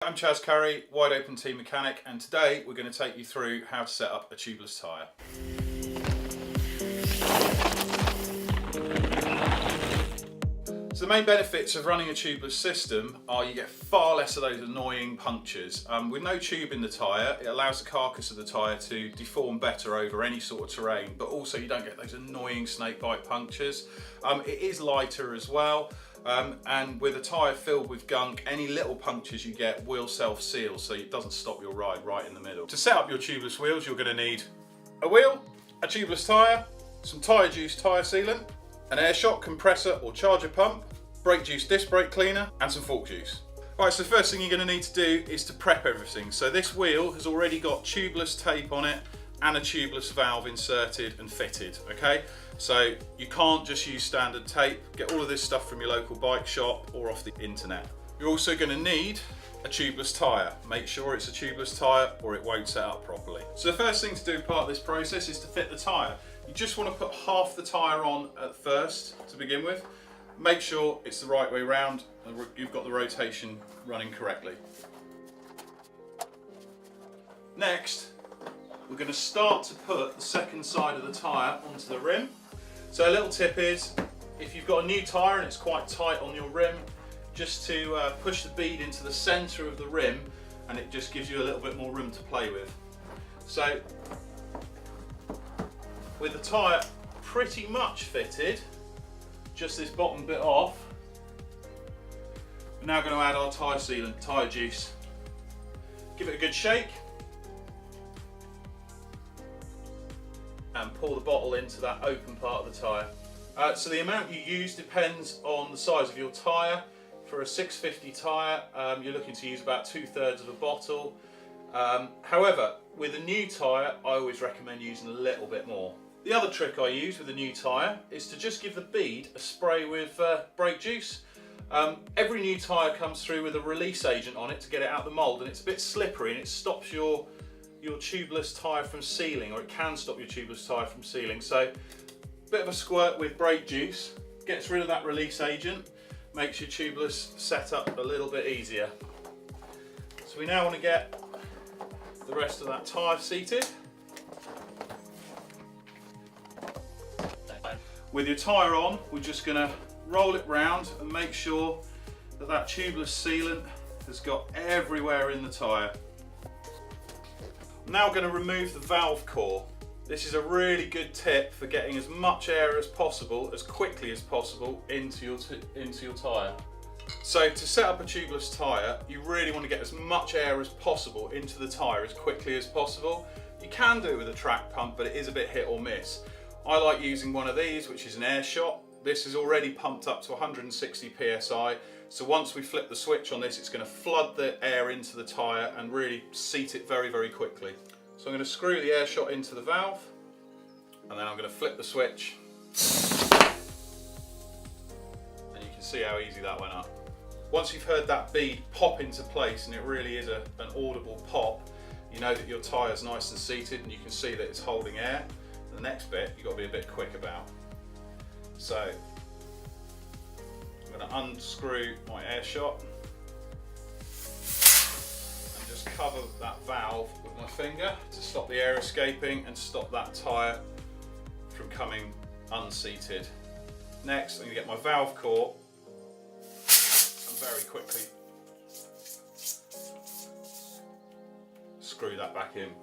I'm Chaz Curry, Wide Open Team Mechanic, and today we're going to take you through how to set up a tubeless tyre. So the main benefits of running a tubeless system are you get far less of those annoying punctures. With no tube in the tyre, it allows the carcass of the tyre to deform better over any sort of terrain, but also you don't get those annoying snakebite punctures. It is lighter as well. And with a tyre filled with gunk, any little punctures you get will self-seal, so it doesn't stop your ride right in the middle. To set up your tubeless wheels, you're going to need a wheel, a tubeless tyre, some tyre juice tyre sealant, an air shock compressor or charger pump, brake juice disc brake cleaner, and some fork juice. Right, so the first thing you're going to need to do is to prep everything. So this wheel has already got tubeless tape on it and a tubeless valve inserted and fitted, okay? So you can't just use standard tape. Get all of this stuff from your local bike shop or off the internet. You're also going to need a tubeless tyre. Make sure it's a tubeless tyre or it won't set up properly. So the first thing to do part of this process is to fit the tyre. You just want to put half the tyre on at first to begin with. Make sure it's the right way round and you've got the rotation running correctly. Next, we're going to start to put the second side of the tyre onto the rim. So a little tip is, if you've got a new tyre and it's quite tight on your rim, just to push the bead into the centre of the rim, and it just gives you a little bit more room to play with. So with the tyre pretty much fitted, just this bottom bit off, we're now going to add our tyre sealant, tyre juice. Give it a good shake and pour the bottle into that open part of the tyre. So the amount you use depends on the size of your tyre. For a 650 tyre, you're looking to use about 2/3 of a bottle. However, with a new tyre, I always recommend using a little bit more. The other trick I use with a new tyre is to just give the bead a spray with brake juice. Every new tyre comes through with a release agent on it to get it out of the mould, and it's a bit slippery and it stops your tubeless tyre from sealing, or it can stop your tubeless tyre from sealing. So a bit of a squirt with brake juice gets rid of that release agent, makes your tubeless setup a little bit easier. So we now want to get the rest of that tyre seated. With your tyre on, we're just going to roll it round and make sure that that tubeless sealant has got everywhere in the tyre. I'm now going to remove the valve core. This is a really good tip for getting as much air as possible, as quickly as possible, into your tyre. So to set up a tubeless tyre, you really want to get as much air as possible into the tyre as quickly as possible. You can do it with a track pump, but it is a bit hit or miss. I like using one of these, which is an air shot. This is already pumped up to 160 psi, so once we flip the switch on this, it's going to flood the air into the tyre and really seat it very, very quickly. So I'm going to screw the air shot into the valve, and then I'm going to flip the switch, and you can see how easy that went up. Once you've heard that bead pop into place, and it really is an audible pop, you know that your tyre's nice and seated and you can see that it's holding air. The next bit you've got to be a bit quick about. So I'm going to unscrew my air shot and just cover that valve with my finger to stop the air escaping and stop that tyre from coming unseated. Next, I'm going to get my valve core and very quickly screw that back in.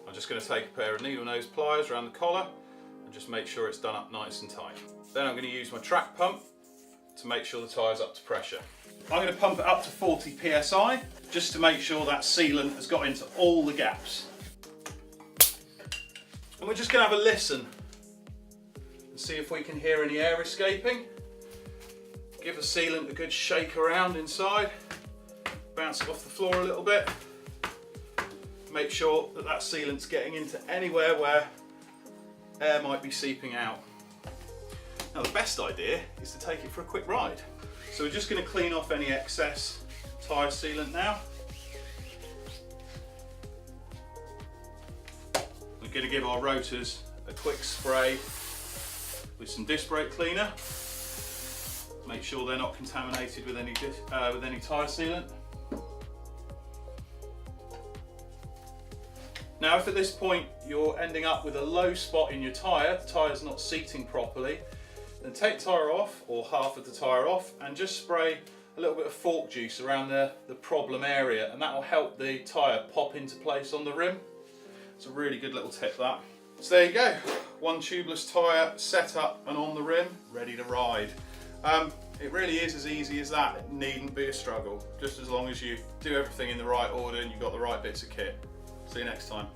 I'm just going to take a pair of needle nose pliers around the collar and just make sure it's done up nice and tight. Then I'm going to use my track pump to make sure the tyre's up to pressure. I'm going to pump it up to 40 psi just to make sure that sealant has got into all the gaps. And we're just going to have a listen and see if we can hear any air escaping. Give the sealant a good shake around inside, bounce it off the floor a little bit. Make sure that that sealant's getting into anywhere where air might be seeping out. Now the best idea is to take it for a quick ride. So we're just going to clean off any excess tyre sealant now. We're going to give our rotors a quick spray with some disc brake cleaner. Make sure they're not contaminated with any tyre sealant. Now if at this point you're ending up with a low spot in your tyre, the tyre's not seating properly, then take the tyre off, or half of the tyre off, and just spray a little bit of fork juice around the problem area, and that will help the tyre pop into place on the rim. It's a really good little tip, that. So there you go, one tubeless tyre set up and on the rim, ready to ride. It really is as easy as that. It needn't be a struggle, just as long as you do everything in the right order and you've got the right bits of kit. See you next time.